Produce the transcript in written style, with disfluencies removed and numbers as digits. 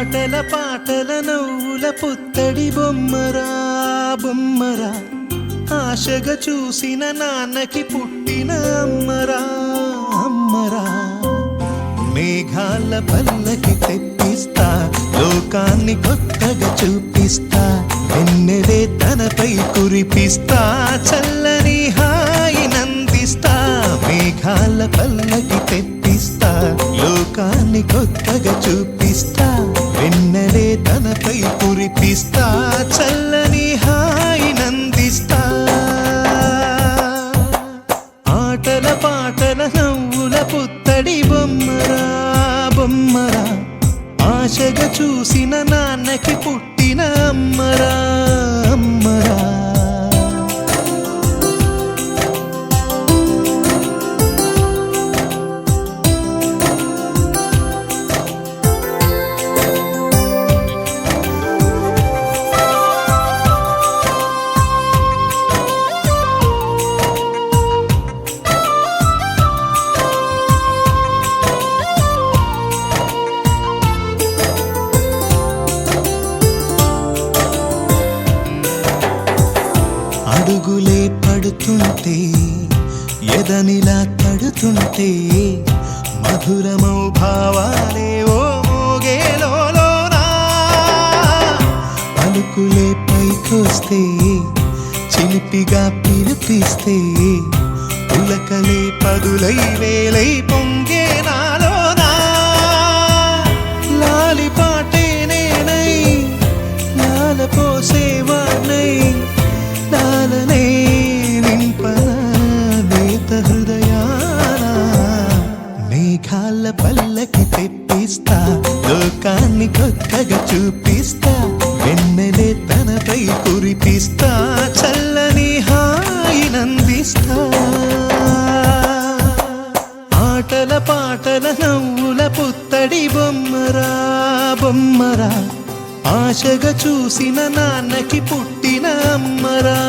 ఆటల పాటల నవ్వుల పుత్తడి బొమ్మరా బొమ్మరా, ఆశగా చూసిన నాన్నకి పుట్టిన అమ్మరా అమ్మరా. మేఘాల పల్లకి తెప్పిస్తా, లోకాన్ని కొత్తగా చూపిస్తా, వెన్నెలే తనపై కురిపిస్తా, చల్లని హాయినందిస్తా. మేఘాల పల్లకి తెప్పిస్తా, లోకాన్ని కొత్తగా చూపిస్తా, వెన్నెలే తనపై కురిపిస్తా, చల్లని హాయినందిస్తా. ఆటల పాటల నవ్వుల పుత్తడి బొమ్మరా బొమ్మరా, ఆశగా చూసిన నాన్నకి పుట్టిన అమ్మరా అమ్మరా. అడుగులే పడుతుంటే ఎదనిలా తడుతుంటే, మధురమౌ భావాలే ఓ మోగేలోనా. పలుకులే పైకొస్తే చిలిపిగా పిలిపిస్తే, పులకలే పదులై వేలై పొంగే నాలోనా. లాలి పాటే నేనై లాల పోసేవాణ్ణై, లాలనే నింపన నేత హృదయాన. మేఘాల పల్లకి తెప్పిస్తా, లోకాన్ని కొత్తగా చూపిస్తా, వెన్నెలే తనపై కురిపిస్తా, చల్లని హాయినందిస్తా. ఆటల పాటల నవ్వుల పుత్తడి బొమ్మరా బొమ్మరా, ఆశగా చూసిన నాన్నకి పుట్టిన అమ్మరా.